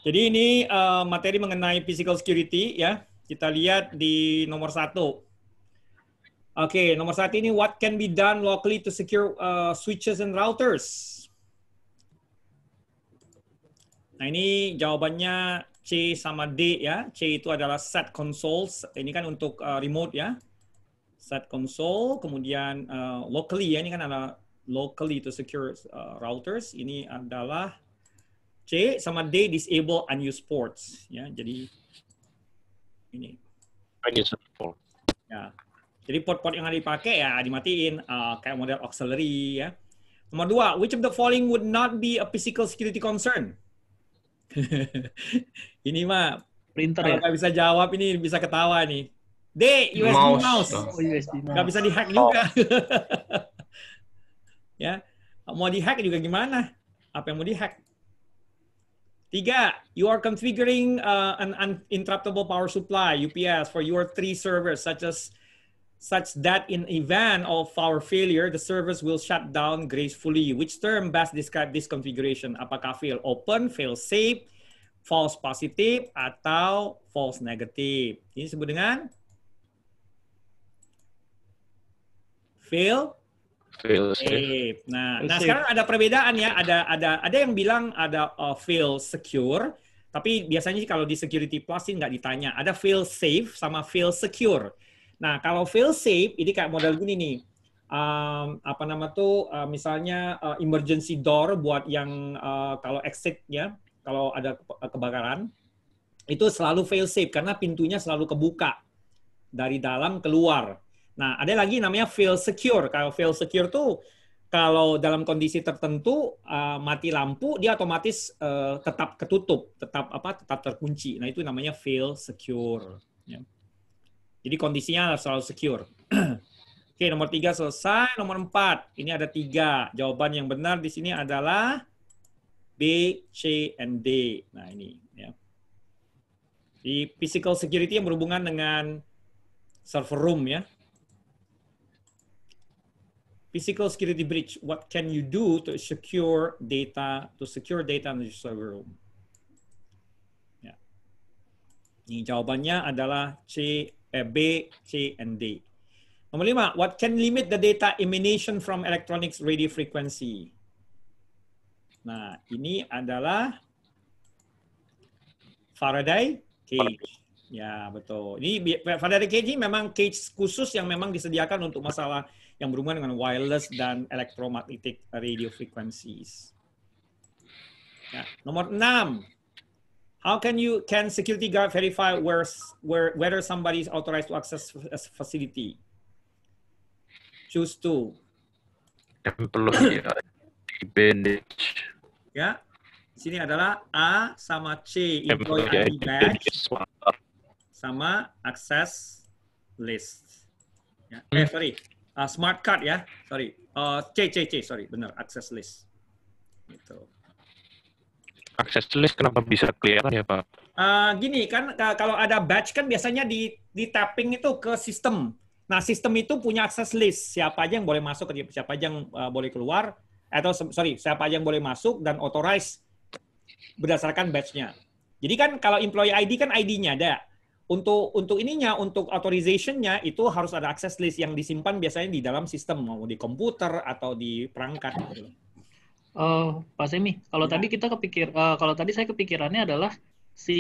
Jadi ini materi mengenai physical security ya. Kita lihat di nomor 1. Oke, nomor 1 ini what can be done locally to secure switches and routers. Nah ini jawabannya C sama D ya. C itu adalah set consoles. Ini kan untuk remote ya. Set console. Kemudian locally ya. Ini kan ada locally to secure routers. Ini adalah C sama D disable unused ports ya. Jadi ini. Unused port. Ya. Jadi port-port yang ada dipakai ya dimatiin kayak model auxiliary ya. Nomor 2, which of the following would not be a physical security concern? Ini mah Printer kalau ya? nggak bisa jawab ini bisa ketawa nih. D, USB mouse. Oh, USB mouse. Nggak bisa dihack juga. Ya, mau dihack juga gimana? Apa yang mau dihack? 3, you are configuring an uninterruptible power supply (UPS) for your 3 servers, such that in event of power failure, the servers will shut down gracefully. Which term best describe this configuration? Apakah fail open, fail safe, false positive, atau false negative? Ini disebut dengan fail safe. Nah, sekarang ada perbedaan ya. Ada yang bilang ada fail secure, tapi biasanya kalau di Security Plus ini nggak ditanya. Ada fail safe sama fail secure. Nah, kalau fail safe ini kayak model gini nih. Misalnya emergency door buat yang kalau exit ya, kalau ada kebakaran itu selalu fail safe karena pintunya selalu kebuka dari dalam keluar. Nah, ada lagi namanya fail secure. Kalau fail secure tuh kalau dalam kondisi tertentu mati lampu dia otomatis tetap ketutup, tetap terkunci. Nah, itu namanya fail secure ya. Jadi kondisinya selalu secure. Oke, nomor 3 selesai. Nomor 4, ini ada 3. Jawaban yang benar di sini adalah B, C, and D. Nah, ini. Ya. Di physical security yang berhubungan dengan server room ya. Physical security breach. What can you do to secure data in the server room? Ya. Ini jawabannya adalah B, C, and D. Nomor 5, what can limit the data emanation from electronics radio frequency? Nah, ini adalah Faraday cage. Ya, betul. Ini Faraday cage ini memang cage khusus yang memang disediakan untuk masalah yang berhubungan dengan wireless dan electromagnetic radio frequencies. Ya. Nomor 6, how can security guard verify whether somebody is authorized to access a facility? Choose 2. Employee badge. Ya, sini adalah A sama C, employee ID badge sama access list. Ya. Smart card ya, sorry. C, sorry, benar, access list. Gitu. Access list kenapa bisa kelihatan ya Pak? Gini kan kalau ada badge kan biasanya di tapping itu ke sistem. Nah sistem itu punya access list siapa aja yang boleh masuk, siapa aja yang boleh keluar, atau siapa aja yang boleh masuk dan authorize berdasarkan badge-nya. Jadi kan kalau employee ID kan ID-nya ada. Untuk untuk authorization-nya itu harus ada access list yang disimpan biasanya di dalam sistem, mau di komputer atau di perangkat. Gitu. Pak Semi, kalau tadi kalau tadi saya kepikirannya adalah si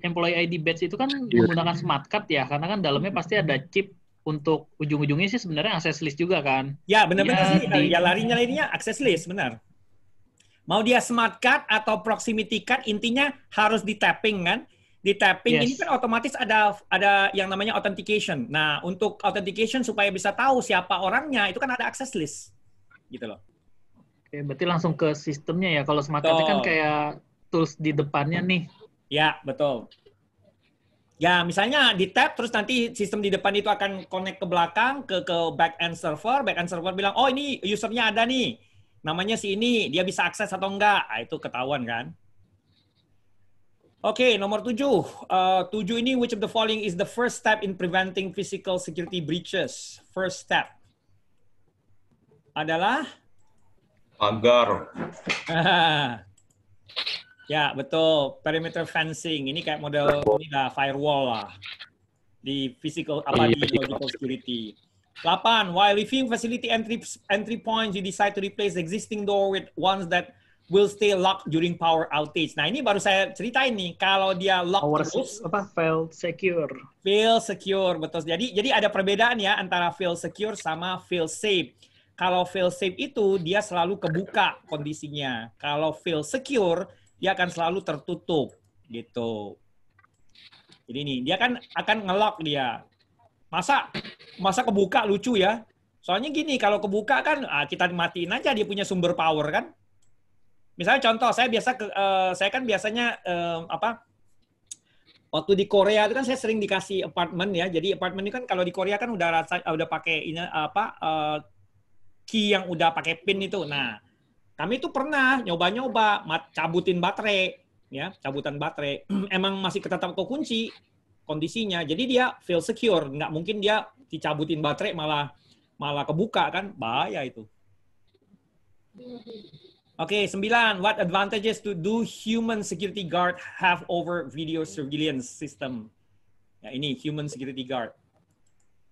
employee ID badge itu kan menggunakan smart card ya, karena kan dalamnya pasti ada chip untuk ujung-ujungnya sih sebenarnya access list juga kan. Ya benar-benar sih, ya larinya access list benar. Mau dia smart card atau proximity card, intinya harus di tapping kan. Di tapping ini kan otomatis ada yang namanya authentication. Nah untuk authentication supaya bisa tahu siapa orangnya itu kan ada access list, gitu loh. Oke, berarti langsung ke sistemnya ya. Kalau smart card kan kayak tools di depannya nih. Ya, betul. Ya, misalnya di tab, terus nanti sistem di depan itu akan connect ke belakang, ke back-end server. Back-end server bilang, oh ini usernya ada nih. Namanya si ini, dia bisa akses atau enggak. Nah, itu ketahuan kan. Oke, nomor 7. 7 ini, which of the following is the first step in preventing physical security breaches? First step adalah? Pagar. Ya, betul. Perimeter fencing. Ini kayak model ini lah, firewall lah. Di physical apa di logical security. 8. While reviewing facility entry points, you decide to replace the existing door with ones that will stay locked during power outage. Nah, ini baru saya ceritain nih. Kalau dia lock terus, fail secure. Fail secure, betul. Jadi ada perbedaan ya antara fail secure sama fail safe. Kalau fail safe itu dia selalu kebuka kondisinya. Kalau fail secure dia akan selalu tertutup gitu. Jadi nih dia kan akan ngelock dia. Masa kebuka lucu ya? Soalnya gini, kalau kebuka kan kita matiin aja dia punya sumber power kan. Misalnya contoh, saya kan biasanya waktu di Korea itu kan saya sering dikasih apartemen ya. Jadi apartemen ini kan kalau di Korea kan udah pakai ini key yang udah pakai pin itu. Nah, kami tuh pernah nyoba-nyoba cabutin baterai ya, cabutan baterai. Emang masih tetap kekunci kondisinya. Jadi dia fail secure, nggak mungkin dia dicabutin baterai malah kebuka kan, bahaya itu. Oke, 9. What advantages do human security guard have over video surveillance system? Ya, ini human security guard.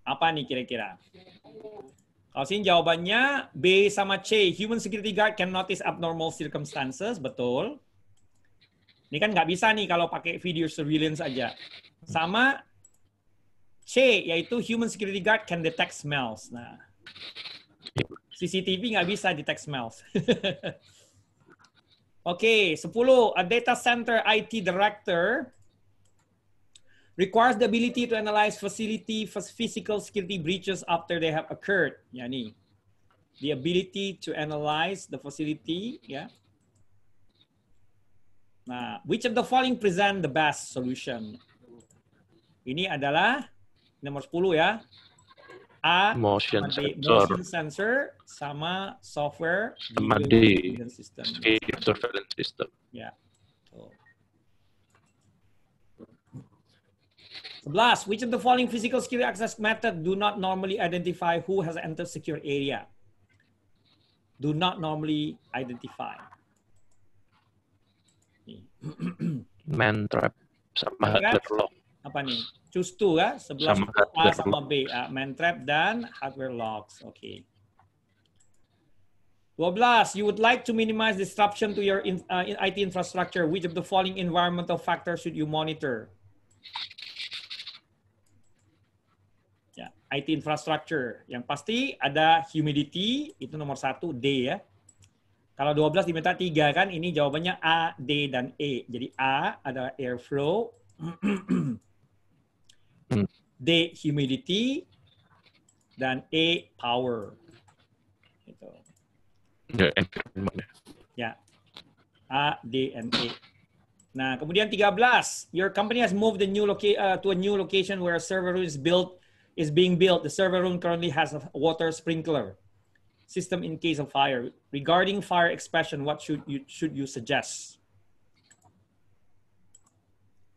Apa nih kira-kira? Kalau sini jawabannya B sama C. Human security guard can notice abnormal circumstances. Betul. Ini kan nggak bisa nih kalau pakai video surveillance aja. Sama C, yaitu human security guard can detect smells. Nah, CCTV nggak bisa detect smells. Oke, 10. A data center IT director requires the ability to analyze physical security breaches after they have occurred. Ya nih, the ability to analyze the facility, ya. Nah, which of the following present the best solution? Ini adalah nomor 10 ya. A, motion sensor sama software sama D, system. Surveillance system. Ya. 11. Which of the following physical security access method do not normally identify who has entered secure area? Do not normally identify. Man trap sama hardware lock. Apa nih? Choose 2 ya. 11 A sama B. Man trap dan hardware locks. Oke. Okay. 12. You would like to minimize disruption to your IT infrastructure. Which of the following environmental factors should you monitor? Ya, IT infrastructure. Yang pasti ada humidity, itu nomor 1, D ya. Kalau 12 diminta 3 kan, ini jawabannya A, D, dan E. Jadi A adalah airflow, D, humidity, dan E, power. Gitu. Ya, A, D, and E. Nah, kemudian 13. Your company has moved to a new location where a server room is being built. The server room currently has a water sprinkler system in case of fire. Regarding fire expression, what should you suggest?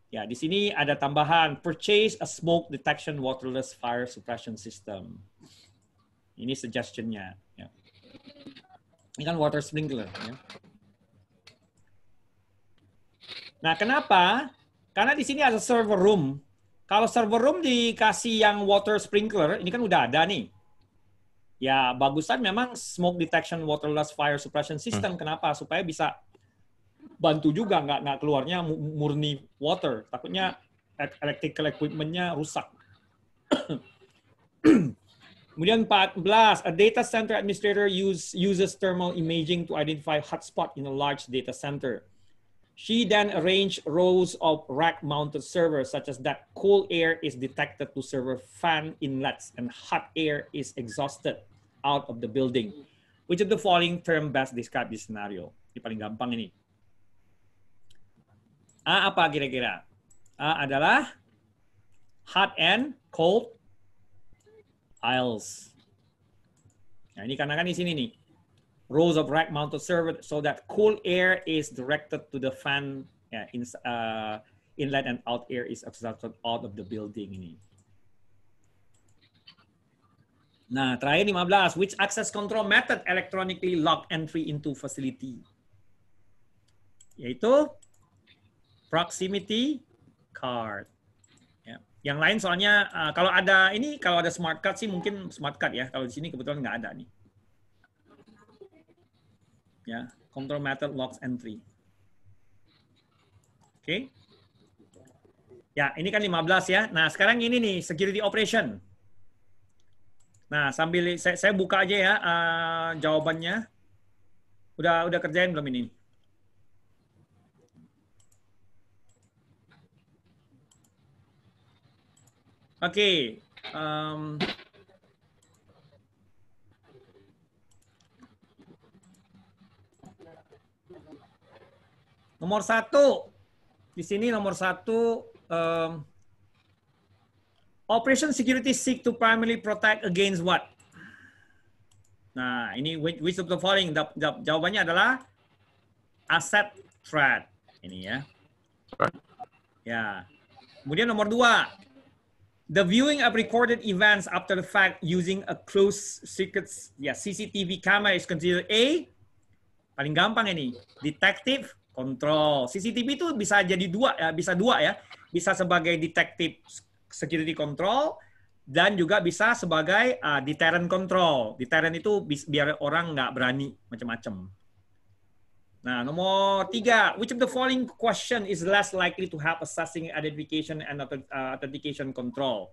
Ya, di sini ada tambahan, purchase a smoke detection waterless fire suppression system. Ini suggestion-nya. Ya. Ini kan water sprinkler. Ya. Nah, kenapa? Karena di sini ada server room. Kalau server room dikasih yang water sprinkler, ini kan udah ada nih. Ya, bagusan memang smoke detection waterless fire suppression system. Kenapa? Supaya bisa bantu juga, nggak keluarnya murni water. Takutnya electrical equipment-nya rusak. Kemudian 14, a data center administrator uses thermal imaging to identify hotspot in a large data center. She then arranged rows of rack-mounted servers such as that cool air is detected to server fan inlets and hot air is exhausted out of the building. Which of the following term best describe this scenario? Ini paling gampang ini. A apa kira-kira? A adalah hot and cold aisles. Nah, ini karena kan di sini nih. Rows of rack-mounted server so that cool air is directed to the fan, inlet and out air is exhausted out of the building ini. Nah, terakhir 15. Which access control method electronically lock entry into facility? Yaitu proximity card. Ya. Yang lain soalnya kalau ada smart card sih mungkin smart card ya. Kalau di sini kebetulan nggak ada nih. Ya, control method logs entry. Oke. Ya, ini kan 15 ya. Nah, sekarang ini nih security operation. Nah, sambil saya buka aja ya jawabannya. Udah kerjain belum ini? Oke. Nomor 1. Di sini nomor 1. Operation security seek to primarily protect against what? Nah, ini which of the following? Jawabannya adalah asset threat. Ini ya. Ya. Kemudian nomor 2. The viewing of recorded events after the fact using a closed circuit CCTV camera is considered a paling gampang ini, detective control. CCTV itu bisa jadi bisa dua ya. Bisa sebagai detective security control dan juga bisa sebagai deterrent control. Deterrent itu biar orang nggak berani macam-macam. Nah, nomor 3, which of the following question is less likely to help assessing identification and authentication control?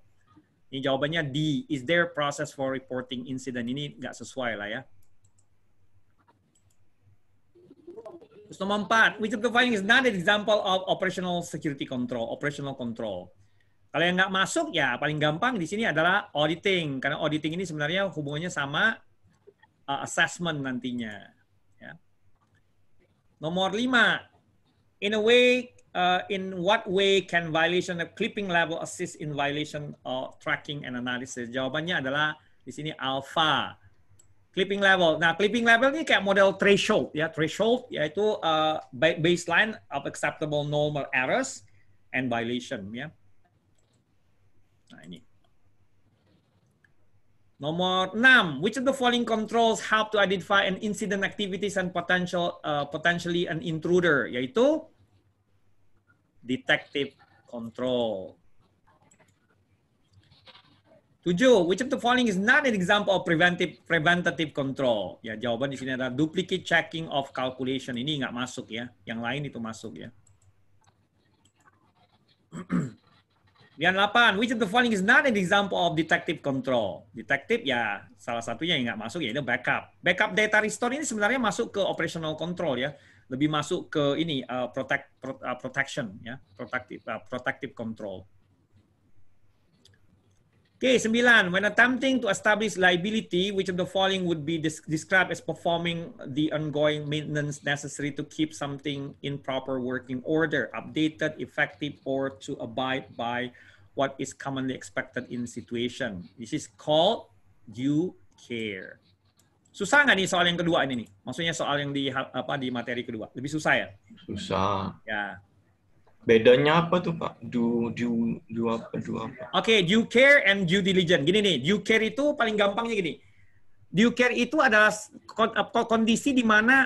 Ini jawabannya D. Is there process for reporting incident? Ini nggak sesuai lah ya. Terus nomor 4, which of the following is not an example of operational security control, operational control? Kalau yang nggak masuk ya paling gampang di sini adalah auditing, karena auditing ini sebenarnya hubungannya sama assessment nantinya. Ya. Nomor 5, in what way can violation of clipping level assist in violation of tracking and analysis? Jawabannya adalah di sini alpha. Clipping level. Nah, clipping level ini kayak model threshold ya. Threshold yaitu baseline of acceptable normal errors and violation ya. Nah, ini. Nomor 6, which of the following controls help to identify an incident activities and potentially an intruder, yaitu detective control. 7, which of the following is not an example of preventative control? Ya, jawaban di sini adalah duplicate checking of calculation. Ini nggak masuk ya. Yang lain itu masuk ya. Yang 8, which of the following is not an example of detective control? Detective ya salah satunya yang nggak masuk yaitu backup. Backup data restore ini sebenarnya masuk ke operational control ya. Lebih masuk ke ini protection ya, protective control. Oke, 9. When attempting to establish liability, which of the following would be described as performing the ongoing maintenance necessary to keep something in proper working order, updated, effective, or to abide by what is commonly expected in situation. This is called due care. Susah nggak nih soal yang kedua ini nih? Maksudnya soal yang di materi kedua. Lebih susah ya? Susah. Ya. Bedanya apa tuh, Pak? Due apa? Oke, due care and due diligence. Gini nih, due care itu paling gampangnya gini. Due care itu adalah kondisi di mana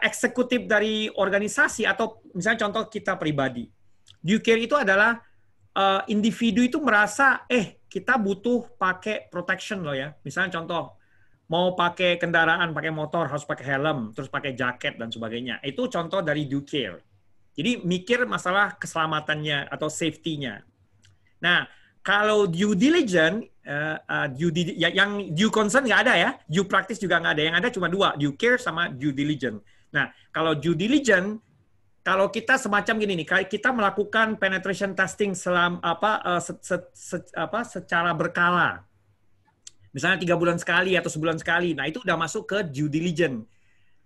eksekutif dari organisasi atau misalnya contoh kita pribadi. Due care itu adalah individu itu merasa kita butuh pakai protection loh ya. Misalnya contoh mau pakai kendaraan, pakai motor harus pakai helm, terus pakai jaket dan sebagainya. Itu contoh dari due care. Jadi mikir masalah keselamatannya atau safety-nya. Nah, kalau due diligence, yang due concern nggak ada ya, due practice juga nggak ada. Yang ada cuma 2, due care sama due diligence. Nah, kalau due diligence, kalau kita semacam gini nih, kita melakukan penetration testing secara berkala. Misalnya 3 bulan sekali atau sebulan sekali. Nah, itu udah masuk ke due diligence.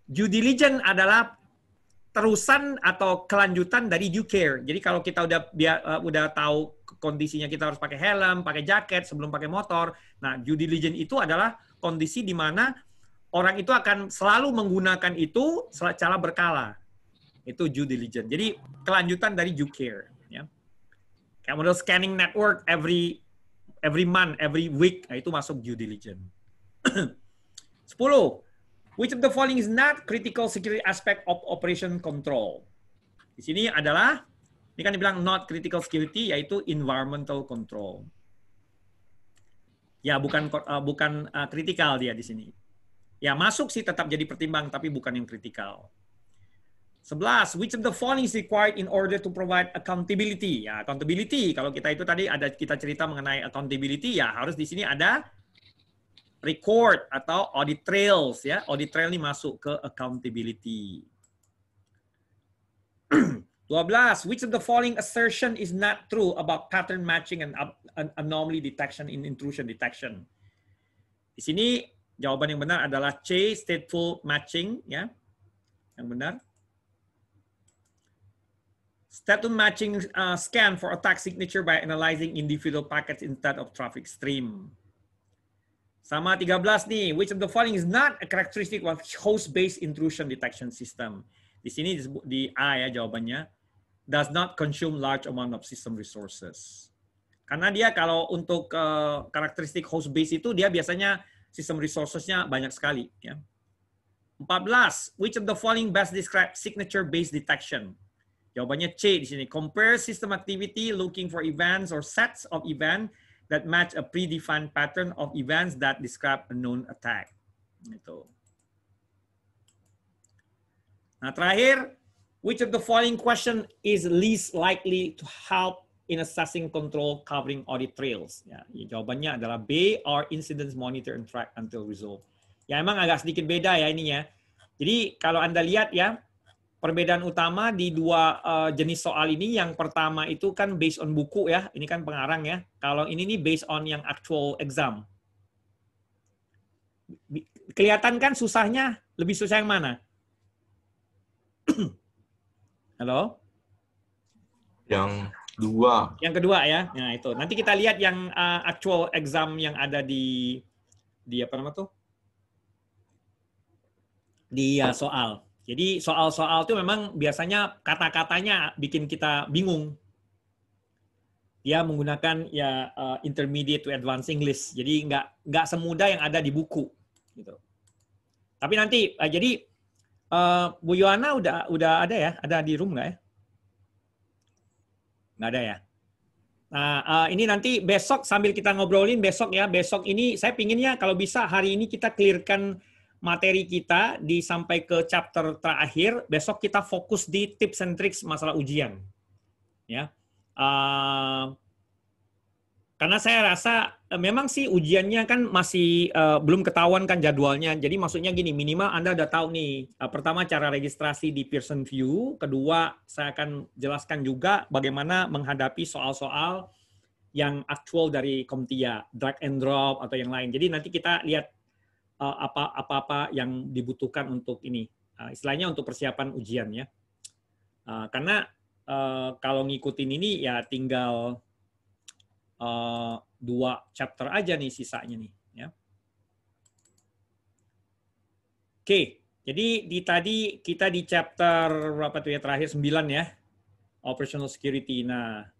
Due diligence adalah terusan atau kelanjutan dari due care. Jadi kalau kita udah tahu kondisinya kita harus pakai helm, pakai jaket sebelum pakai motor. Nah, due diligence itu adalah kondisi di mana orang itu akan selalu menggunakan itu secara berkala. Itu due diligence. Jadi kelanjutan dari due care. Ya. Kayak model scanning network every month, every week. Nah, itu masuk due diligence. 10. Which of the following is not critical security aspect of operation control? Di sini adalah, ini kan dibilang not critical security, yaitu environmental control. Ya, bukan kritikal dia di sini. Ya, masuk sih tetap jadi pertimbang, tapi bukan yang kritikal. 11, which of the following is required in order to provide accountability? Ya, accountability, kalau kita itu tadi ada kita cerita mengenai accountability, ya harus di sini ada record atau audit trails, ya. Audit trail ini masuk ke accountability. 12, which of the following assertion is not true about pattern matching and anomaly detection in intrusion detection? Di sini jawaban yang benar adalah C, stateful matching, ya. Yang benar. Stateful matching scan for attack signature by analyzing individual packets instead of traffic stream. Sama 13 nih, which of the following is not a characteristic of host-based intrusion detection system? Di sini di A ya jawabannya. Does not consume large amount of system resources. Karena dia kalau untuk karakteristik host-based itu dia biasanya system resources-nya banyak sekali. Ya. 14, which of the following best describe signature-based detection? Jawabannya C di sini. Compare system activity looking for events or sets of events that match a predefined pattern of events that describe a known attack. Gitu. Nah, terakhir, which of the following question is least likely to help in assessing control covering audit trails? Ya, jawabannya adalah B, or incidents monitor and track until resolved. Ya, emang agak sedikit beda ya ininya. Jadi kalau Anda lihat ya, perbedaan utama di dua jenis soal ini, yang pertama itu kan based on buku ya, ini kan pengarang ya. Kalau ini nih based on yang actual exam. Kelihatan kan susahnya, lebih susah yang mana? Halo? Yang dua. Yang kedua ya. Nah itu. Nanti kita lihat yang actual exam yang ada di apa nama tuh? Di soal. Jadi soal-soal itu memang biasanya kata-katanya bikin kita bingung. Dia menggunakan ya intermediate to advanced English. Jadi nggak semudah yang ada di buku. Gitu. Tapi nanti jadi Bu Yohana udah ada ya? Ada di room nggak ya? Nggak ada ya. Nah ini nanti besok sambil kita ngobrolin besok ya. Besok ini saya pinginnya kalau bisa hari ini kita clearkan materi kita sampai ke chapter terakhir. Besok kita fokus di tips and tricks masalah ujian, ya. Karena saya rasa memang sih ujiannya kan masih belum ketahuan kan jadwalnya. Jadi maksudnya gini, minimal Anda udah tahu nih. Pertama cara registrasi di Pearson VUE. Kedua saya akan jelaskan juga bagaimana menghadapi soal-soal yang aktual dari CompTIA, drag and drop atau yang lain. Jadi nanti kita lihat apa-apa yang dibutuhkan untuk ini, istilahnya untuk persiapan ujian ya. Karena kalau ngikutin ini ya tinggal 2 chapter aja nih sisanya nih ya. Oke, jadi tadi kita di chapter berapa tuh ya terakhir 9 ya, operational security. Nah,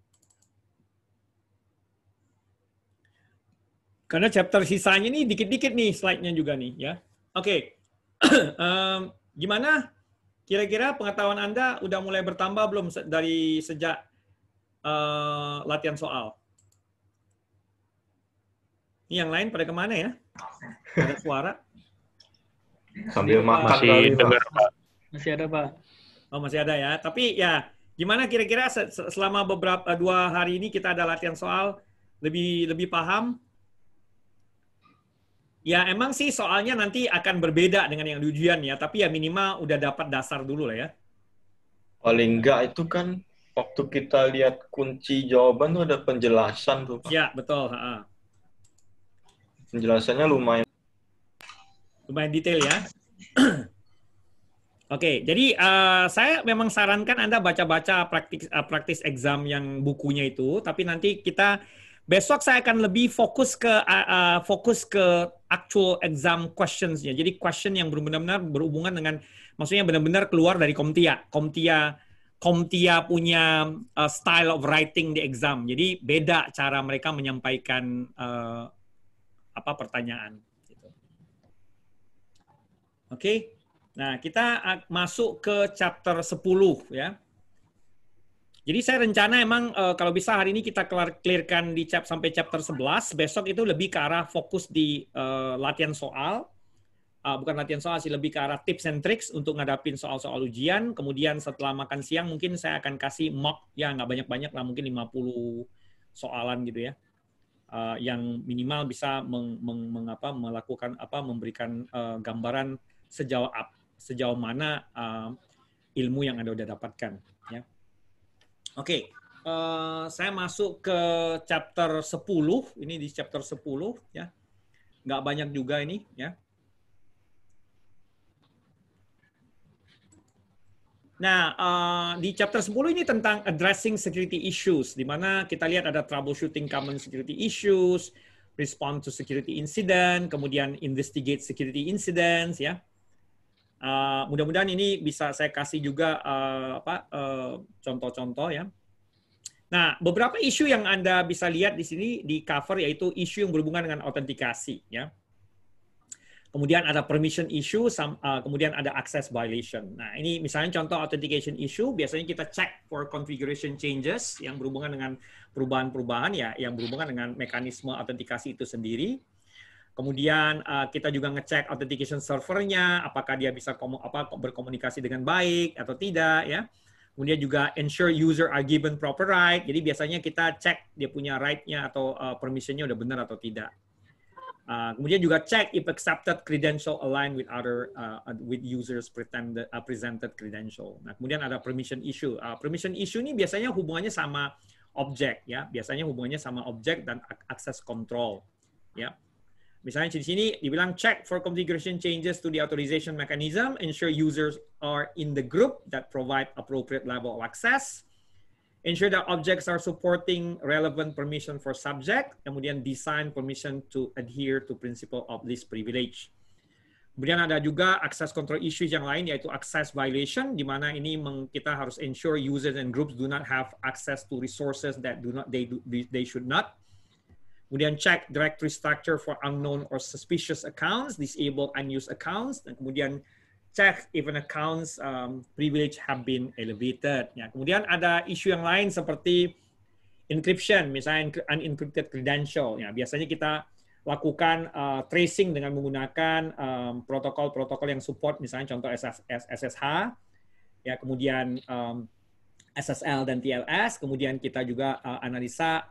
karena chapter sisanya nih dikit-dikit nih slide-nya juga nih ya. Oke. Gimana? Kira-kira pengetahuan Anda udah mulai bertambah belum dari sejak latihan soal? Ini yang lain pada kemana ya? Ada suara? Sambil makan Masih kali, Pak. dengar, Pak. Masih ada, Pak. Oh, masih ada ya. Tapi ya, gimana kira-kira selama beberapa 2 hari ini kita ada latihan soal, lebih paham? Ya emang sih soalnya nanti akan berbeda dengan yang di ujian ya, tapi ya minimal udah dapat dasar dulu lah ya. Paling enggak itu kan waktu kita lihat kunci jawaban tuh ada penjelasan tuh, Pak. Ya betul. Penjelasannya lumayan Detail ya. Oke, jadi saya memang sarankan Anda baca-baca praktis exam yang bukunya itu, tapi nanti besok saya akan lebih fokus ke actual exam questions-nya. Jadi question yang benar-benar berhubungan dengan, maksudnya benar-benar keluar dari CompTIA. CompTIA punya style of writing di exam. Jadi beda cara mereka menyampaikan pertanyaan. Gitu. Oke. Nah, kita masuk ke chapter 10 ya. Jadi saya rencana emang kalau bisa hari ini kita clearkan di sampai chapter 11, besok itu lebih ke arah fokus di latihan soal. Bukan latihan soal sih, lebih ke arah tips and tricks untuk ngadapin soal-soal ujian. Kemudian setelah makan siang mungkin saya akan kasih mock, ya nggak banyak-banyak lah, mungkin 50 soalan gitu ya. Yang minimal bisa melakukan memberikan gambaran sejauh mana ilmu yang Anda udah dapatkan. Ya. Oke, saya masuk ke chapter 10. Ini di chapter 10 ya. Nggak banyak juga ini ya. Nah, di chapter 10 ini tentang addressing security issues, di mana kita lihat ada troubleshooting common security issues, respond to security incident, kemudian investigate security incidents, ya. Mudah-mudahan ini bisa saya kasih juga contoh-contoh ya. Nah, beberapa isu yang Anda bisa lihat di sini di cover yaitu isu yang berhubungan dengan autentikasi, ya. Kemudian ada permission issue, kemudian ada access violation. Nah, ini misalnya contoh authentication issue, biasanya kita cek for configuration changes yang berhubungan dengan perubahan-perubahan ya, yang berhubungan dengan mekanisme autentikasi itu sendiri. Kemudian kita juga ngecek authentication servernya, apakah dia bisa berkomunikasi dengan baik atau tidak ya. Kemudian juga ensure user are given proper right. Jadi biasanya kita cek dia punya right-nya atau permission-nya udah benar atau tidak. Kemudian juga cek if accepted credential align with with users presented credential. Nah, kemudian ada permission issue. Permission issue ini biasanya hubungannya sama objek ya, biasanya hubungannya sama objek dan access control ya. Misalnya di sini dibilang check for configuration changes to the authorization mechanism, ensure users are in the group that provide appropriate level of access. Ensure that objects are supporting relevant permission for subject, kemudian design permission to adhere to principle of least privilege. Kemudian ada juga access control issues yang lain, yaitu access violation, di mana ini kita harus ensure users and groups do not have access to resources that they should not. Kemudian check directory structure for unknown or suspicious accounts, disable unused accounts, dan kemudian check if an accounts privilege have been elevated. Ya, kemudian ada isu yang lain seperti encryption, misalnya unencrypted credential. Ya, biasanya kita lakukan tracing dengan menggunakan protokol-protokol yang support, misalnya contoh SSH, ya, kemudian SSL dan TLS. Kemudian kita juga analisa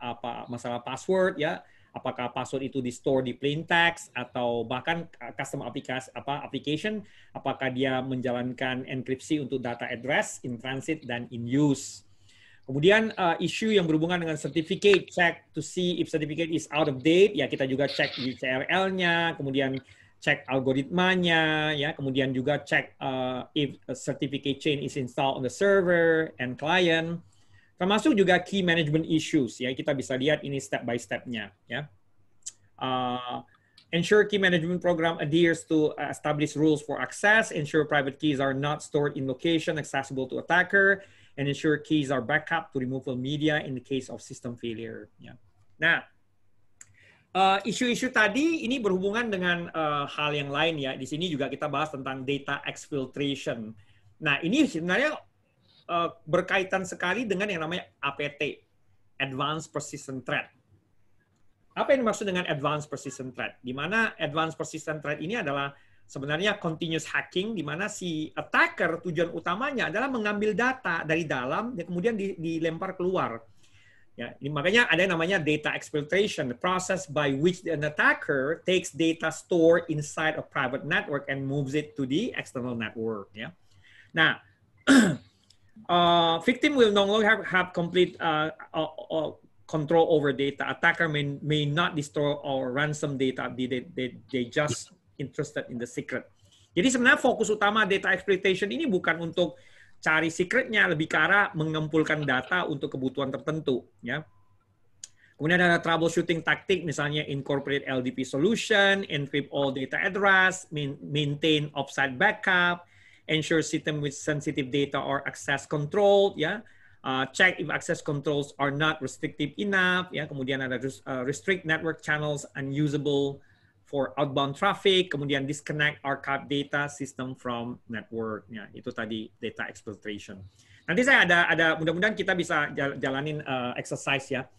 masalah password, ya. Apakah password itu di-store di plain text atau bahkan custom application, apakah dia menjalankan enkripsi untuk data address, in transit, dan in use. Kemudian isu yang berhubungan dengan certificate, check to see if certificate is out of date, ya kita juga cek di CRL-nya, kemudian cek algoritmanya, ya kemudian juga cek if a certificate chain is installed on the server and client. Termasuk juga key management issues, ya kita bisa lihat ini step by step-nya, ya. Ensure key management program adheres to established rules for access. Ensure private keys are not stored in location accessible to attacker, and ensure keys are backup to removal media in the case of system failure. Ya. Nah, isu-isu tadi ini berhubungan dengan hal yang lain ya. Di sini juga kita bahas tentang data exfiltration. Nah, ini sebenarnya berkaitan sekali dengan yang namanya APT, Advanced Persistent Threat. Apa yang dimaksud dengan Advanced Persistent Threat? Di mana Advanced Persistent Threat ini adalah sebenarnya continuous hacking, di mana si attacker tujuan utamanya adalah mengambil data dari dalam dan kemudian dilempar keluar. Ya, makanya ada yang namanya data exfiltration, the process by which an attacker takes data stored inside a private network and moves it to the external network. Ya. Nah, victim will no longer have complete control over data. Attacker may not destroy or ransom data. They just interested in the secret. Jadi sebenarnya fokus utama data exploitation ini bukan untuk cari secretnya, lebih ke arah mengumpulkan data untuk kebutuhan tertentu. Ya. Kemudian ada troubleshooting taktik, misalnya incorporate LDP solution, encrypt all data address, maintain offsite backup, ensure system with sensitive data or access control, ya. Check if access controls are not restrictive enough, ya. Kemudian ada restrict network channels unusable for outbound traffic, kemudian disconnect archive data system from network. Ya, itu tadi data exfiltration. Nanti saya ada mudah-mudahan kita bisa jalanin exercise ya.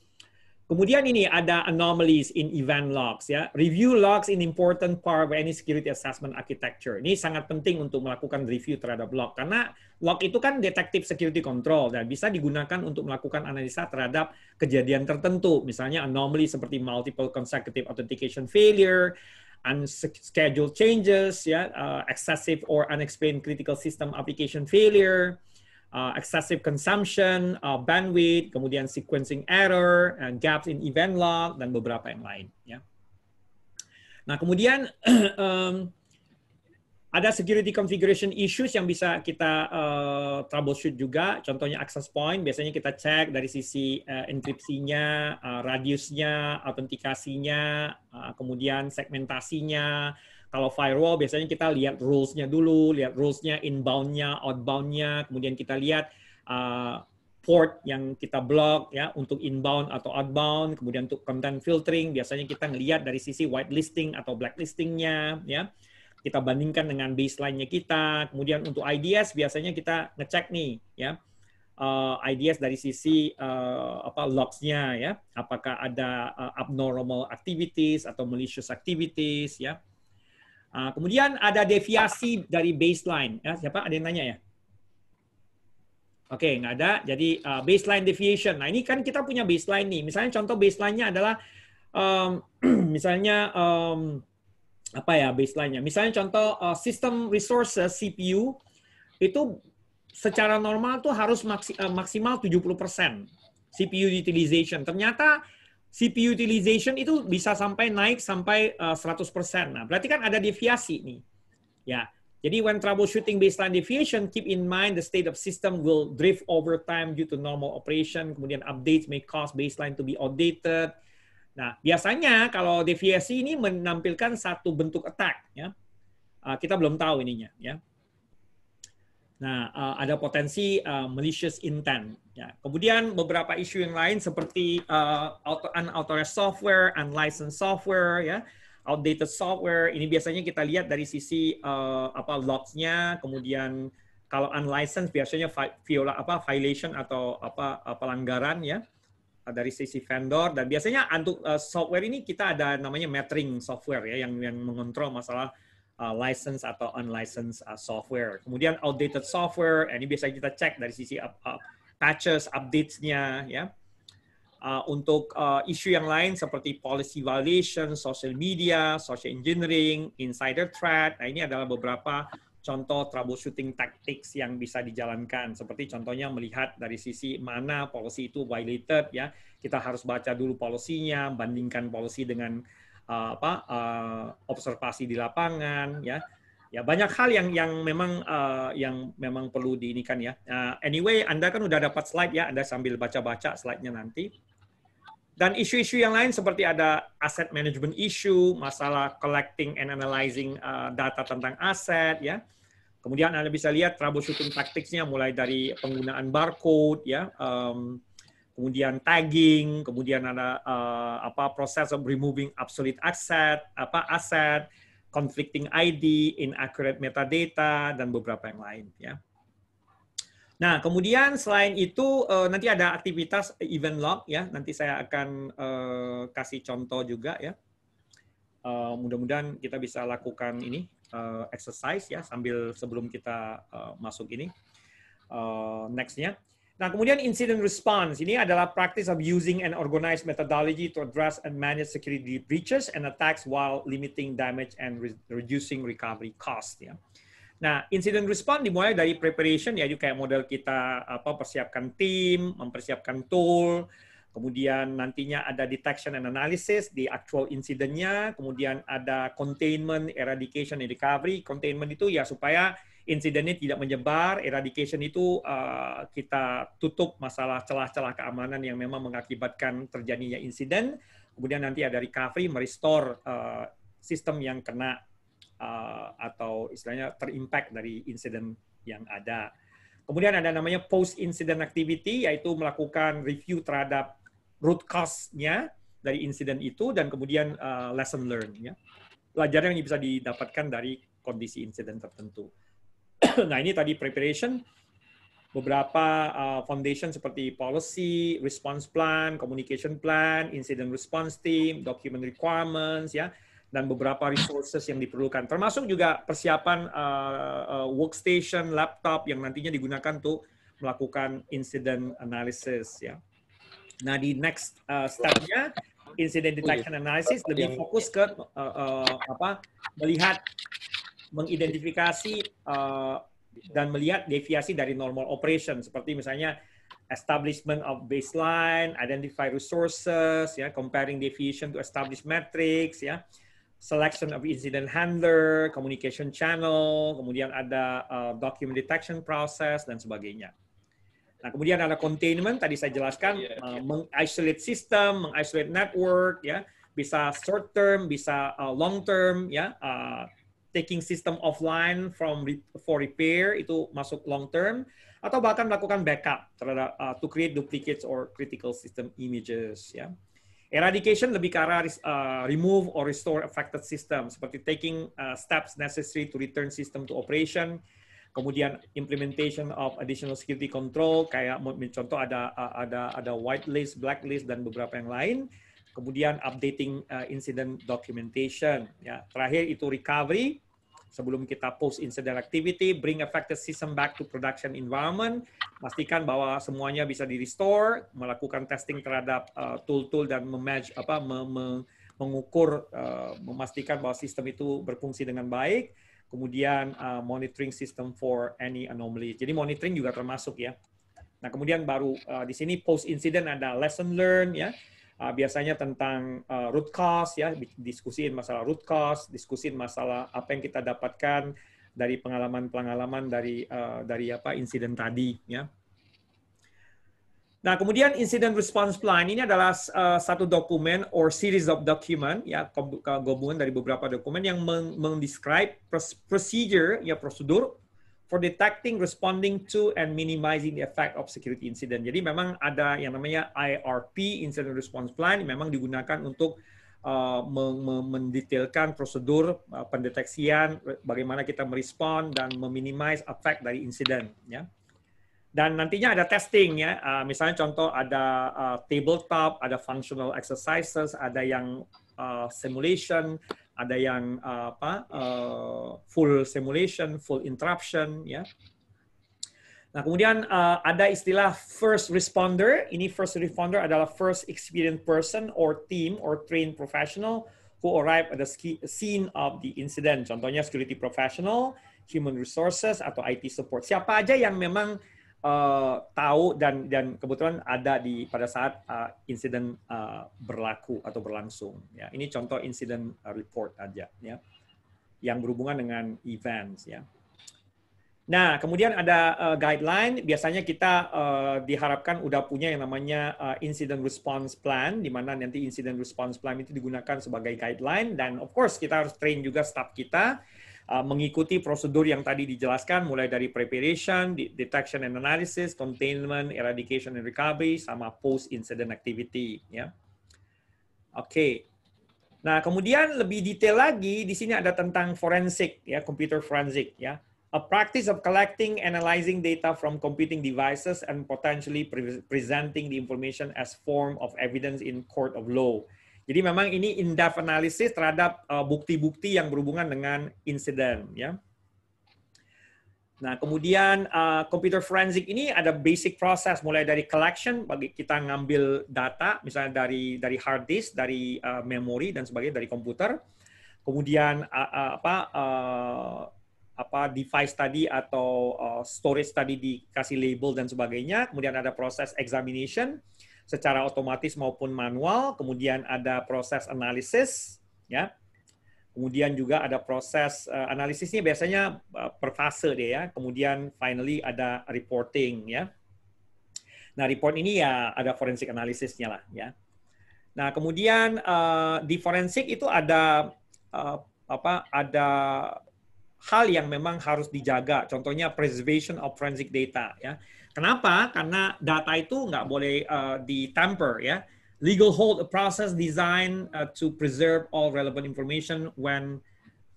Kemudian ini ada anomalies in event logs ya. Review logs in important part of any security assessment architecture. Ini sangat penting untuk melakukan review terhadap log karena log itu kan detektif security control dan bisa digunakan untuk melakukan analisa terhadap kejadian tertentu. Misalnya anomaly seperti multiple consecutive authentication failure, unscheduled changes ya, excessive or unexplained critical system application failure, excessive consumption, bandwidth, kemudian sequencing error, gaps in event log, dan beberapa yang lain. Ya. Nah, kemudian ada security configuration issues yang bisa kita troubleshoot juga. Contohnya access point, biasanya kita cek dari sisi enkripsinya, radiusnya, autentikasinya, kemudian segmentasinya. Kalau firewall biasanya kita lihat rules-nya dulu, lihat rules-nya inbound-nya, outbound-nya, kemudian kita lihat port yang kita block ya untuk inbound atau outbound, kemudian untuk content filtering biasanya kita ngelihat dari sisi whitelisting atau blacklisting-nya ya. Kita bandingkan dengan baseline-nya kita. Kemudian untuk IDS biasanya kita ngecek nih ya. IDS dari sisi logs-nya ya. Apakah ada abnormal activities atau malicious activities ya. Kemudian ada deviasi dari baseline. Ya, siapa? Ada yang nanya ya? Oke, nggak ada. Jadi baseline deviation. Nah, ini kan kita punya baseline nih. Misalnya contoh baseline-nya adalah misalnya apa ya baseline-nya? Misalnya contoh system resources CPU itu secara normal tuh harus maksimal 70% CPU utilization. Ternyata CPU utilization itu bisa sampai naik sampai 100%. Nah, berarti kan ada deviasi nih. Ya. Jadi when troubleshooting baseline deviation, keep in mind the state of system will drift over time due to normal operation. Kemudian updates may cause baseline to be outdated. Nah, biasanya kalau deviasi ini menampilkan satu bentuk attack ya. Kita belum tahu ininya ya. Nah, ada potensi malicious intent. Ya. Kemudian beberapa isu yang lain seperti unauthorized software, unlicensed software, ya, outdated software. Ini biasanya kita lihat dari sisi logs-nya. Kemudian kalau unlicensed biasanya violation atau pelanggaran ya dari sisi vendor. Dan biasanya untuk software ini kita ada namanya metering software ya yang mengontrol masalah license atau unlicensed software. Kemudian outdated software, ini biasanya kita cek dari sisi patches, updates-nya, ya. Untuk isu yang lain seperti policy violation, social media, social engineering, insider threat. Nah, ini adalah beberapa contoh troubleshooting tactics yang bisa dijalankan. Seperti contohnya melihat dari sisi mana policy itu violated, ya. Kita harus baca dulu policy-nya, bandingkan policy dengan observasi di lapangan ya banyak hal yang memang perlu diinikan ya. Anyway, Anda kan udah dapat slide ya, Anda sambil baca-baca slide-nya nanti. Dan isu-isu yang lain seperti ada asset management issue, masalah collecting and analyzing data tentang aset ya. Kemudian Anda bisa lihat troubleshooting tactics-nya mulai dari penggunaan barcode ya. Kemudian tagging, kemudian ada proses of removing obsolete asset, conflicting ID, inaccurate metadata, dan beberapa yang lain. Ya. Nah, kemudian selain itu nanti ada aktivitas event log ya. Nanti saya akan kasih contoh juga ya. Mudah-mudahan kita bisa lakukan ini exercise ya sebelum kita masuk ini. Next-nya. Nah, kemudian incident response. Ini adalah practice of using an organized methodology to address and manage security breaches and attacks while limiting damage and reducing recovery cost. Ya. Nah, incident response dimulai dari preparation, yaitu kayak model kita persiapkan tim, mempersiapkan tool, kemudian nantinya ada detection and analysis di actual incident-nya, kemudian ada containment, eradication, and recovery. Containment itu ya supaya insidennya tidak menyebar, eradication itu kita tutup masalah celah-celah keamanan yang memang mengakibatkan terjadinya insiden. Kemudian nanti ada recovery, merestore sistem yang kena atau istilahnya terimpact dari insiden yang ada. Kemudian ada namanya post-incident activity, yaitu melakukan review terhadap root cause-nya dari insiden itu dan kemudian lesson learned. Ya. pelajaran yang bisa didapatkan dari kondisi insiden tertentu. Nah, ini tadi preparation, beberapa foundation seperti policy, response plan, communication plan, incident response team, document requirements, ya, dan beberapa resources yang diperlukan. Termasuk juga persiapan workstation, laptop yang nantinya digunakan untuk melakukan incident analysis, ya. Nah, di next step-nya, incident detection analysis lebih fokus ke melihat, mengidentifikasi dan melihat deviasi dari normal operation, seperti misalnya establishment of baseline, identify resources, ya, comparing deviation to established metrics, ya, selection of incident handler, communication channel, kemudian ada document detection process dan sebagainya. Nah, kemudian ada containment, tadi saya jelaskan, meng-isolate system, meng-isolate network, ya, bisa short term, bisa long term, ya, taking system offline for repair itu masuk long term, atau bahkan melakukan backup terhadap to create duplicates or critical system images, ya. Eradication lebih ke arah remove or restore affected system, seperti taking steps necessary to return system to operation. Kemudian implementation of additional security control, kayak contoh ada whitelist, blacklist, dan beberapa yang lain. Kemudian updating incident documentation. Ya, terakhir itu recovery. Sebelum kita post incident activity, bring affected system back to production environment. Pastikan bahwa semuanya bisa di restore, melakukan testing terhadap tool-tool dan mengukur, memastikan bahwa sistem itu berfungsi dengan baik. Kemudian monitoring system for any anomaly. Jadi monitoring juga termasuk, ya. Nah, kemudian baru di sini post incident ada lesson learned, ya. Biasanya tentang root cause, ya, diskusiin masalah root cause, diskusiin masalah apa yang kita dapatkan dari pengalaman-pengalaman dari insiden tadi, ya. Nah, kemudian incident response plan ini adalah satu dokumen or series of document, ya, gabungan dari beberapa dokumen yang mendescribe procedure, ya, prosedur for detecting, responding to, and minimizing the effect of security incident. Jadi memang ada yang namanya IRP, Incident Response Plan, yang memang digunakan untuk mendetailkan prosedur pendeteksian, bagaimana kita merespon dan meminimize effect dari insiden, ya. Dan nantinya ada testing, ya. Misalnya contoh ada tabletop, ada functional exercises, ada yang simulation, ada yang full simulation, full interruption, ya. Nah, kemudian ada istilah first responder. Ini first responder adalah first experienced person or team or trained professional who arrive at the scene of the incident. Contohnya security professional, human resources, atau IT support. Siapa aja yang memang tahu dan kebetulan ada pada saat insiden berlaku atau berlangsung, ya. Ini contoh insiden report aja, ya, yang berhubungan dengan events, ya. Nah, kemudian ada guideline. Biasanya kita diharapkan udah punya yang namanya incident response plan, di mana nanti incident response plan itu digunakan sebagai guideline, dan of course kita harus train juga staff kita mengikuti prosedur yang tadi dijelaskan, mulai dari preparation, detection and analysis, containment, eradication and recovery, sama post-incident activity, ya. Oke. Nah, kemudian lebih detail lagi, di sini ada tentang forensik, ya, computer forensic, ya. A practice of collecting, analyzing data from computing devices and potentially presenting the information as form of evidence in court of law. Jadi memang ini in-depth analysis terhadap bukti-bukti yang berhubungan dengan insiden, ya. Nah, kemudian computer forensic ini ada basic process, mulai dari collection, bagi kita ngambil data, misalnya dari hard disk, dari memori dan sebagainya, dari komputer. Kemudian device tadi atau storage tadi dikasih label dan sebagainya. Kemudian ada proses examination secara otomatis maupun manual, kemudian ada proses analisis, ya. Kemudian juga ada proses analisisnya biasanya per fase deh, ya. Kemudian finally ada reporting, ya. Nah, report ini ya ada forensic analisisnya lah, ya. Nah, kemudian di forensik itu ada ada hal yang memang harus dijaga. Contohnya preservation of forensic data, ya. Kenapa? Karena data itu nggak boleh di-tamper, ya. Legal hold, a process designed to preserve all relevant information when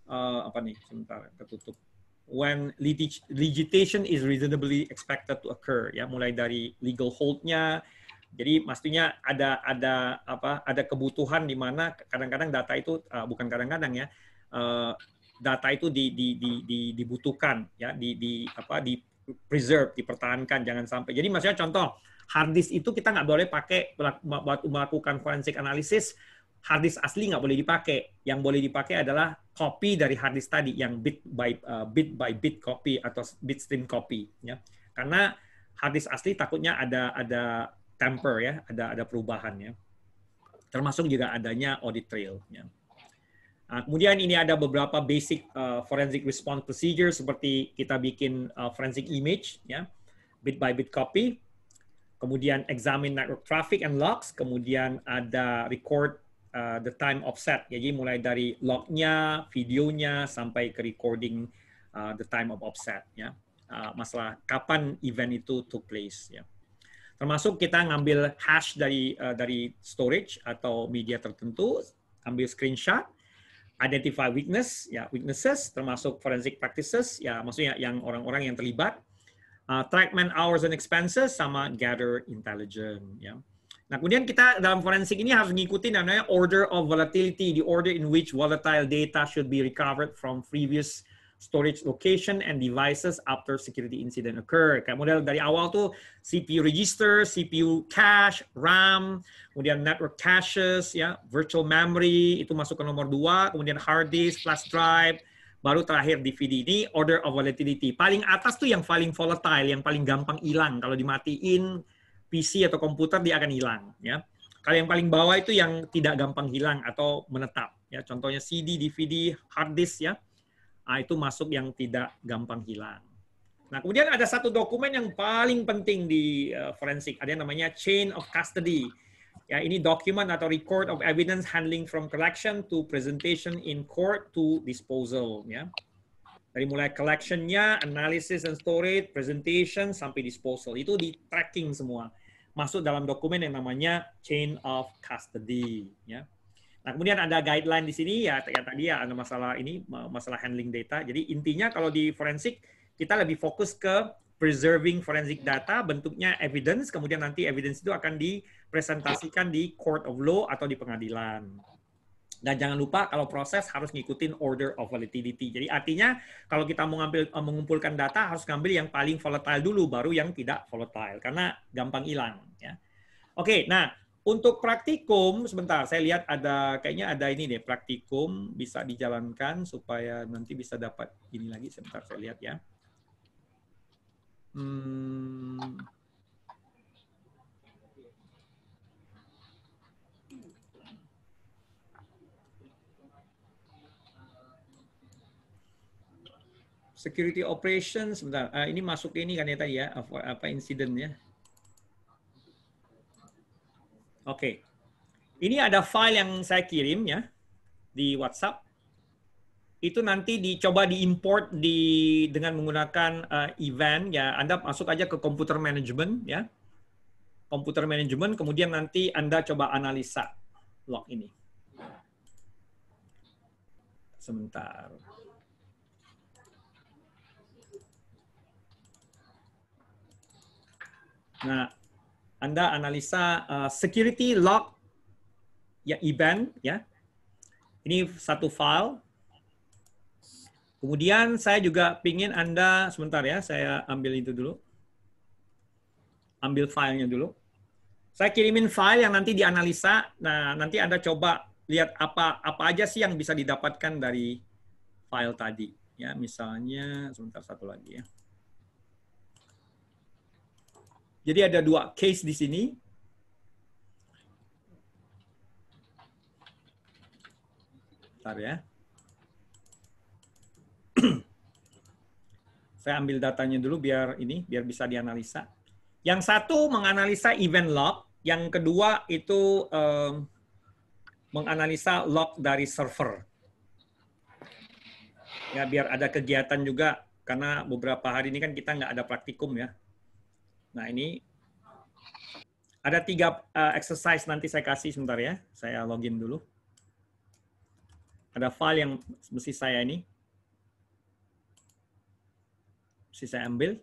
apa nih? Sebentar, ketutup. When litigation is reasonably expected to occur, ya, mulai dari legal hold-nya. Jadi pastinya ada kebutuhan di mana kadang-kadang data itu bukan kadang-kadang ya, data itu dibutuhkan ya, di preserve, dipertahankan, jangan sampai. Jadi maksudnya contoh hard disk itu kita nggak boleh pakai melakukan forensic analysis. Hard disk asli nggak boleh dipakai. Yang boleh dipakai adalah copy dari hard disk tadi, yang bit by bit copy atau bitstream copy. Ya. Karena hard disk asli takutnya ada tamper ya, ada perubahan ya. Termasuk juga adanya audit trail. Ya. Nah, kemudian ini ada beberapa basic forensic response procedure seperti kita bikin forensic image, ya, bit by bit copy. Kemudian examine network traffic and logs. Kemudian ada record the time offset. Jadi mulai dari lognya, videonya, sampai ke recording the time of offset. Ya. Masalah kapan event itu took place. Ya. Termasuk kita ngambil hash dari storage atau media tertentu, ambil screenshot, identify weaknesses, termasuk forensic practices, ya maksudnya yang orang-orang yang terlibat, track man hours and expenses, sama gather intelligence. Ya. Nah, kemudian kita dalam forensik ini harus ngikutin namanya order of volatility, the order in which volatile data should be recovered from previous storage location and devices after security incident occur. Kayak model dari awal tuh CPU register, CPU cache, RAM, kemudian network caches, ya, virtual memory itu masuk ke nomor 2, kemudian hard disk, flash drive, baru terakhir DVD. Ini order of volatility. Paling atas tuh yang paling volatile, yang paling gampang hilang. Kalau dimatiin PC atau komputer dia akan hilang. Ya. Kalau yang paling bawah itu yang tidak gampang hilang atau menetap. Ya. Contohnya CD, DVD, hard disk ya. Nah, itu masuk yang tidak gampang hilang. Nah, kemudian ada satu dokumen yang paling penting di forensik. Ada yang namanya chain of custody. Ya, ini document atau record of evidence handling from collection to presentation in court to disposal. Ya. Dari mulai collection-nya, analysis and storage, presentation, sampai disposal. Itu di tracking semua. Masuk dalam dokumen yang namanya chain of custody. Ya. Nah, kemudian ada guideline di sini, ya tadi ya ada masalah ini, masalah handling data. Jadi intinya kalau di forensik, kita lebih fokus ke preserving forensic data, bentuknya evidence, kemudian nanti evidence itu akan dipresentasikan di court of law atau di pengadilan. Dan jangan lupa kalau proses harus ngikutin order of volatility. Jadi artinya kalau kita mau mengumpulkan data harus ngambil yang paling volatile dulu, baru yang tidak volatile karena gampang hilang. Ya. Oke, nah untuk praktikum sebentar saya lihat kayaknya ada ini deh praktikum bisa dijalankan supaya nanti bisa dapat ini lagi. Sebentar saya lihat ya. Security operations, sebentar. Ini masuk ini kan ya tadi ya, apa insidennya? Oke. Ini ada file yang saya kirim ya di WhatsApp. Itu nanti dicoba diimport dengan menggunakan event ya. Anda masuk aja ke computer management ya. Computer management, kemudian nanti Anda coba analisa log ini. Sebentar. Nah, Anda analisa security log ya event ya. Ini satu file. Kemudian saya juga pingin Anda sebentar ya, saya ambil itu dulu. Ambil filenya dulu. Saya kirimin file yang nanti dianalisa. Nah, nanti Anda coba lihat apa aja sih yang bisa didapatkan dari file tadi. Ya, misalnya sebentar satu lagi ya. Jadi ada 2 case di sini. Bentar ya. Saya ambil datanya dulu biar bisa dianalisa. Yang satu menganalisa event log, yang kedua itu menganalisa log dari server. Ya, biar ada kegiatan juga karena beberapa hari ini kan kita nggak ada praktikum ya. Nah, ini Ada 3 exercise nanti saya kasih sebentar ya. Saya login dulu. Ada file yang mesti saya ambil.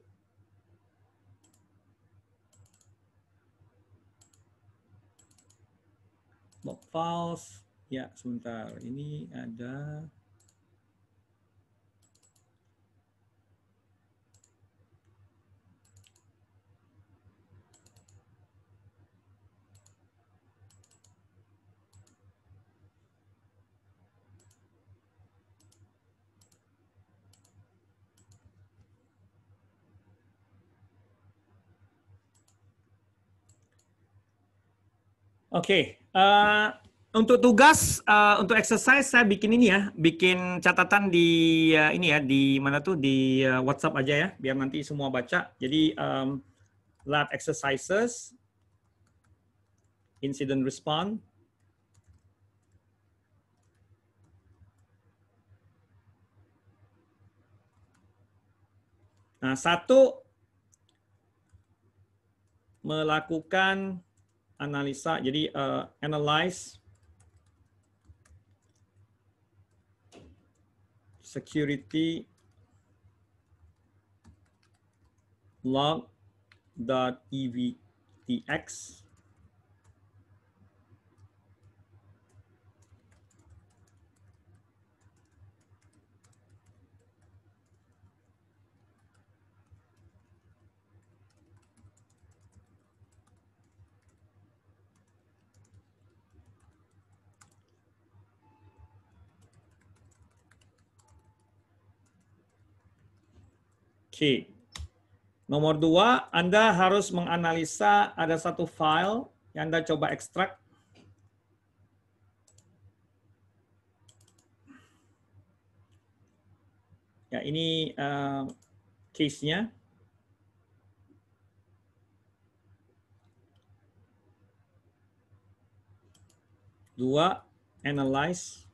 Box files. Ya, sebentar. Ini ada. Oke, untuk tugas, untuk exercise saya bikin ini ya, bikin catatan di ini ya, di mana tuh di WhatsApp aja ya, biar nanti semua baca. Jadi lab exercises, incident response. Nah, 1 melakukan analisa, jadi analyze security log.evtx. Oke. Nomor 2, Anda harus menganalisa ada satu file yang Anda coba ekstrak. Ya, ini case-nya. 2, analyze.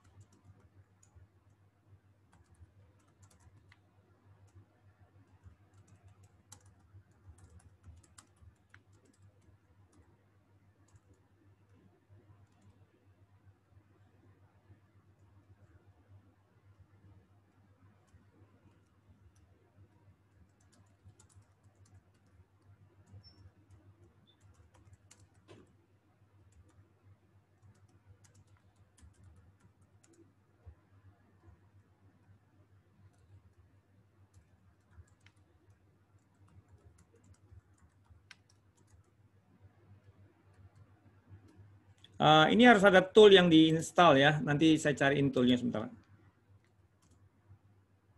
Ini harus ada tool yang diinstal ya. Nanti saya cariin toolnya sebentar.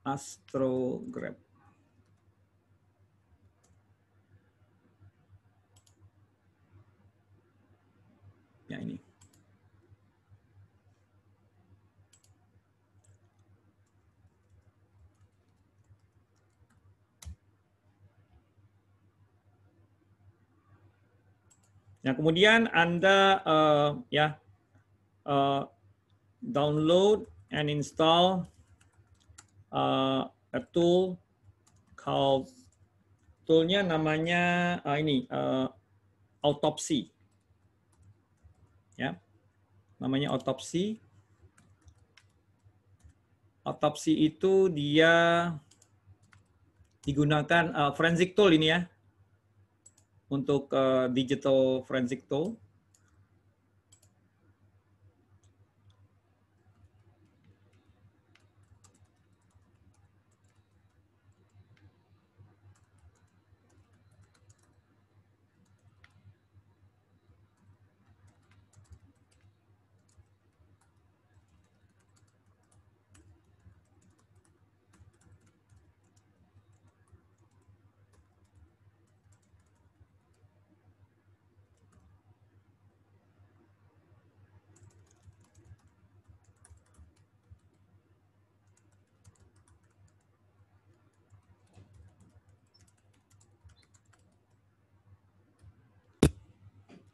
Astrograph. Ya, ini. Nah, kemudian Anda download and install a tool called, toolnya namanya ini Autopsy. Ya. Namanya Autopsy. Autopsy itu dia digunakan forensic tool ini ya. Untuk digital forensic tool.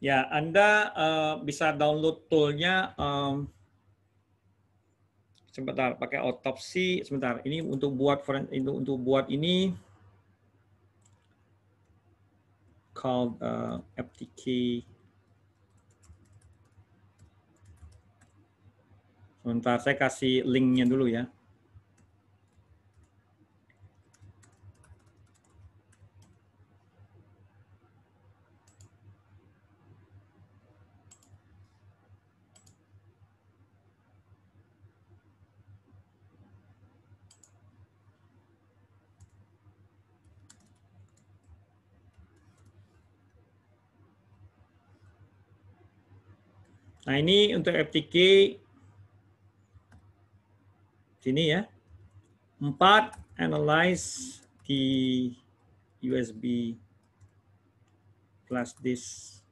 Ya, Anda bisa download toolnya sebentar, pakai Autopsy sebentar. Ini untuk buat ini called FTK. Sebentar, saya kasih linknya dulu ya. Nah, ini untuk FTK sini ya. 4, analyze the USB flash disk.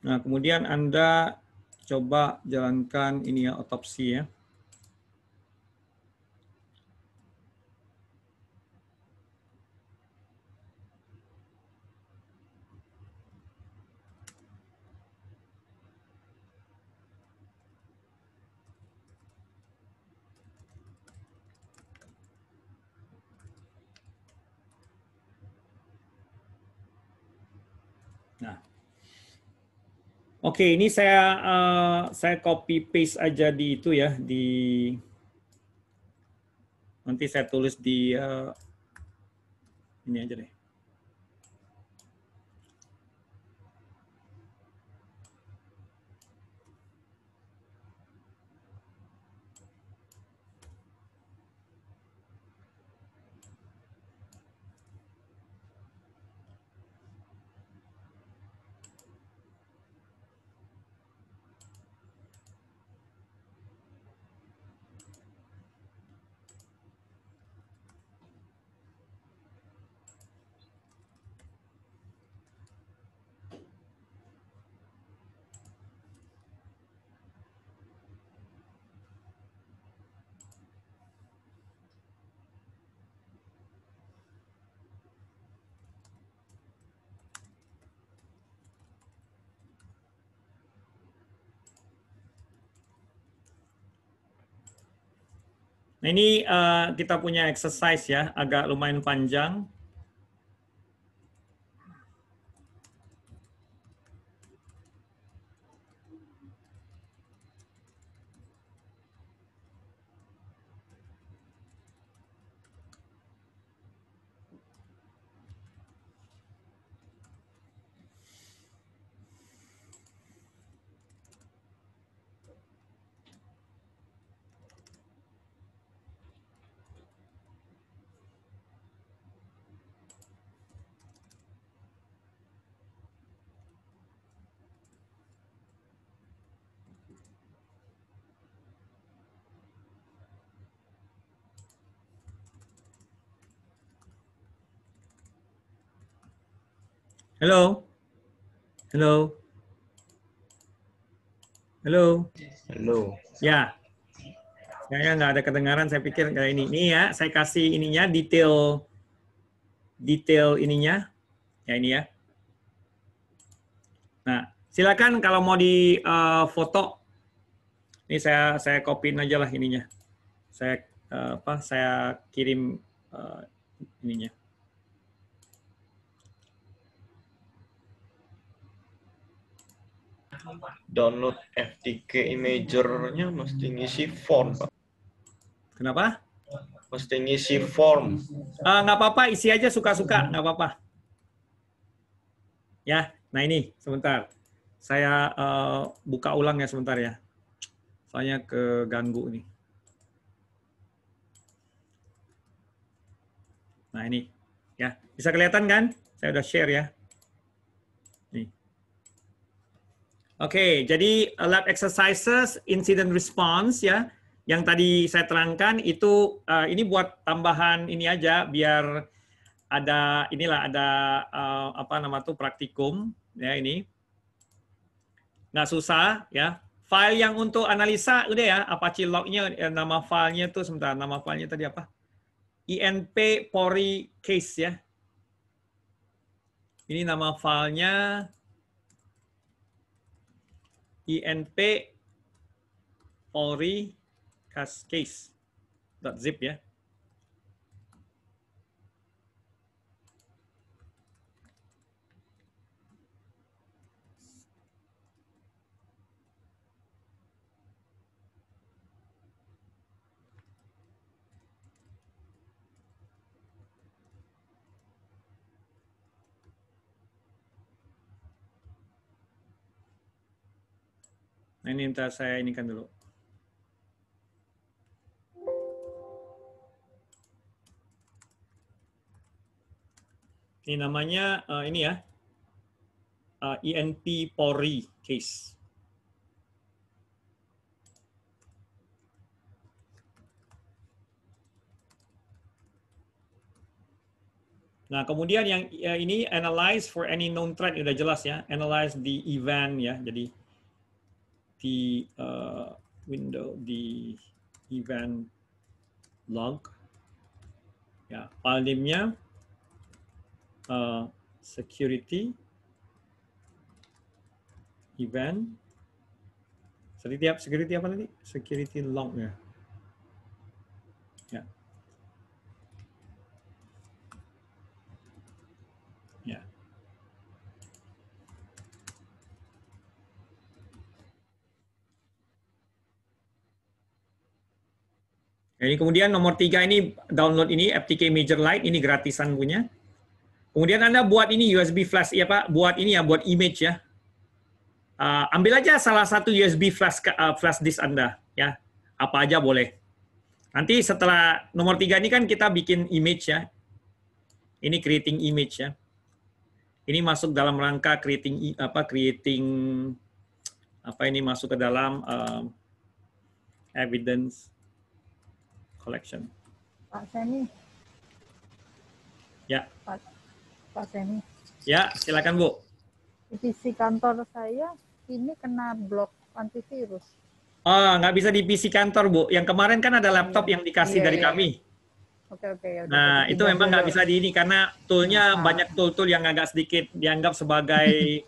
Nah, kemudian Anda coba jalankan ini ya, otopsi ya. Nah, oke, ini saya copy paste aja di itu ya, di nanti saya tulis di ini aja deh. Nah, ini kita punya exercise ya, agak lumayan panjang. Halo? Halo? Halo? Halo. Ya, kayaknya nggak ada kedengaran, saya pikir kayak ini. Ini ya, saya kasih ininya, detail ininya. Ya, ini ya. Nah, silakan kalau mau di foto. Ini saya copy-in aja lah ininya. Saya kirim ininya. Download FTK Imager-nya mesti ngisi form, Pak. Kenapa? Mesti ngisi form. Nggak apa-apa, isi aja suka-suka, nggak apa-apa. Ya, nah ini sebentar. Saya buka ulang ya sebentar ya. Soalnya keganggu nih. Nah ini, ya bisa kelihatan kan? Saya udah share ya. Nih. Oke, jadi lab exercises, incident response ya. Yang tadi saya terangkan itu ini buat tambahan ini aja biar ada praktikum ya ini. Nggak susah ya. File yang untuk analisa udah ya, Apache log-nya, nama filenya tuh sebentar, nama filenya tadi apa? INP Pori Case ya. Ini nama filenya INP Pori case.zip ya. Nah, ini ntar saya inikan dulu. Ini namanya ini ya, INP Pori case. Nah, kemudian yang ini analyze for any known threat, udah jelas ya, analyze the event ya, jadi di window di event log ya, file name-nya security event security apa tadi? Security log ya. Ya. Ya. Ini kemudian nomor 3 ini download ini FTK Major Lite, ini gratisan punya. Kemudian Anda buat ini USB flash ya Pak, buat ini ya, buat image ya. Ambil aja salah satu USB flash disk Anda ya. Apa aja boleh. Nanti setelah nomor 3 ini kan kita bikin image ya. Ini creating image ya. Ini masuk dalam rangka creating ini masuk ke dalam evidence collection. Pak Seni. Ya. Pak Seni. Ya, silakan Bu. Di PC kantor saya ini kena blok antivirus. Oh, nggak bisa di PC kantor Bu. Yang kemarin kan ada laptop yang dikasih dari kami. Oke. Ya nah, itu memang nggak bisa di ini karena toolnya banyak tool yang agak sedikit dianggap sebagai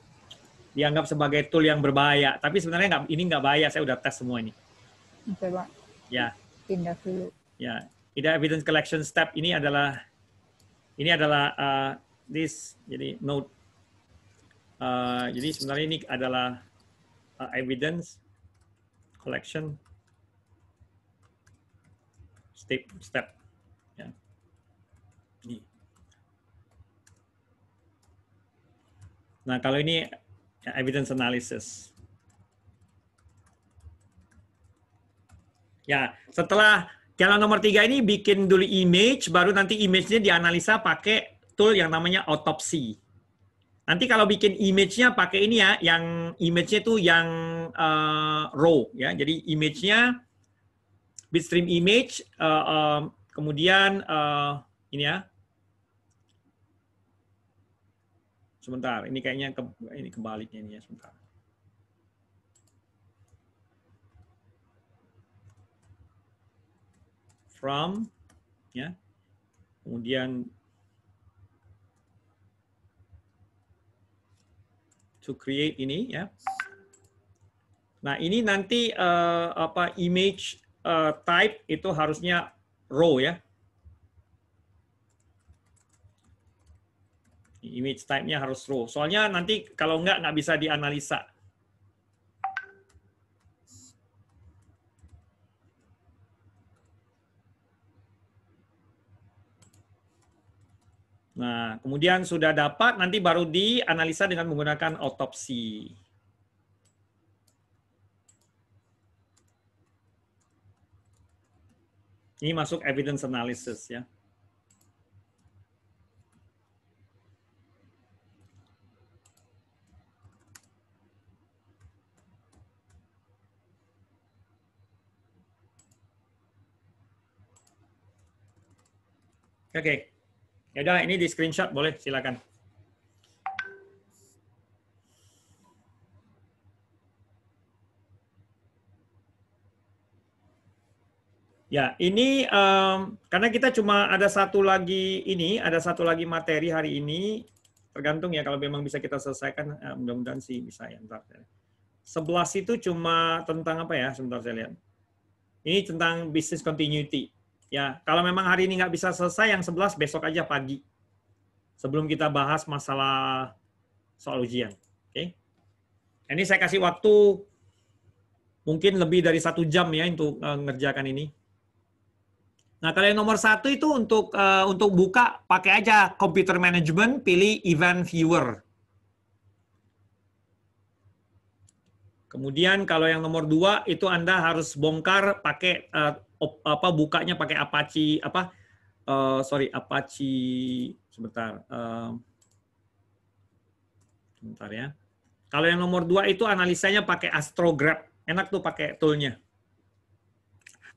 tool yang berbahaya. Tapi sebenarnya ini nggak bahaya. Saya udah tes semua ini. Coba. Ya. Pindah dulu. Ya. Tidak evidence collection step ini adalah this jadi node. Jadi sebenarnya ini adalah evidence collection step. Ya. Ini. Nah, kalau ini evidence analysis. Ya, setelah jalan nomor 3 ini bikin dulu image, baru nanti image-nya dianalisa pakai tool yang namanya autopsy. Nanti kalau bikin image-nya pakai ini ya, yang image-nya itu yang raw ya. Jadi image-nya bitstream image, kemudian ini ya. Sebentar, ini kayaknya ini kebaliknya ini ya, sebentar. From ya. Kemudian to create ini ya. Nah, ini nanti image type itu harusnya raw ya. Image type-nya harus raw. Soalnya nanti kalau nggak bisa dianalisa. Nah, kemudian sudah dapat, nanti baru dianalisa dengan menggunakan autopsi. Ini masuk evidence analysis ya. Oke. Ya udah, ini di screenshot boleh, silakan. Ya, ini karena kita cuma ada satu lagi materi hari ini, tergantung ya kalau memang bisa kita selesaikan, mudah-mudahan sih bisa ya. Ntar. 11 itu cuma tentang apa ya? Sebentar saya lihat. Ini tentang business continuity. Ya, kalau memang hari ini nggak bisa selesai, yang 11 besok aja pagi. Sebelum kita bahas masalah soal ujian. Oke? Ini saya kasih waktu mungkin lebih dari 1 jam ya untuk ngerjakan ini. Nah, kalau yang nomor 1 itu untuk buka, pakai aja computer management, pilih event viewer. Kemudian kalau yang nomor 2 itu Anda harus bongkar pakai bukanya pakai Apache Apache sebentar. Sebentar ya. Kalau yang nomor 2 itu analisanya pakai Astrograph. Enak tuh pakai toolnya.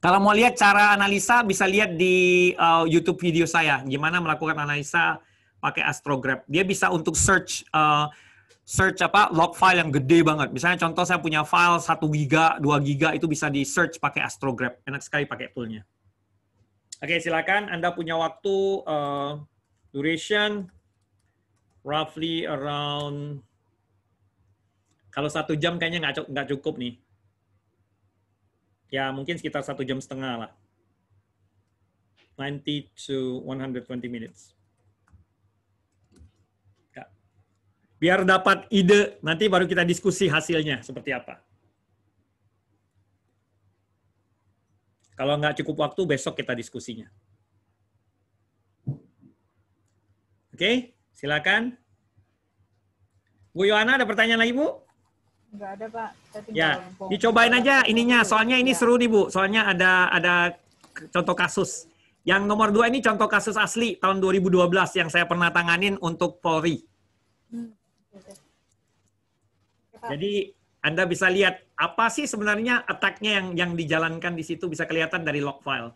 Kalau mau lihat cara analisa, bisa lihat di YouTube video saya, gimana melakukan analisa pakai Astrograph. Dia bisa untuk search log file yang gede banget. Misalnya contoh saya punya file 1 giga, 2 giga, itu bisa di search pakai Astrograph. Enak sekali pakai toolnya. Oke, silakan. Anda punya waktu duration roughly around, kalau 1 jam kayaknya nggak cukup nih. Ya, mungkin sekitar 1,5 jam lah. 90 to 120 minutes. Ya. Biar dapat ide, nanti baru kita diskusi hasilnya seperti apa. Kalau nggak cukup waktu, besok kita diskusinya. Oke, silakan. Bu Yohana, ada pertanyaan lagi, Bu? Nggak ada, Pak. Ya, dicobain aja ininya. Soalnya ini seru nih, Bu. Soalnya ada contoh kasus. Yang nomor 2 ini contoh kasus asli tahun 2012 yang saya pernah tanganin untuk Polri. Jadi Anda bisa lihat apa sih sebenarnya attack-nya yang dijalankan di situ, bisa kelihatan dari log file.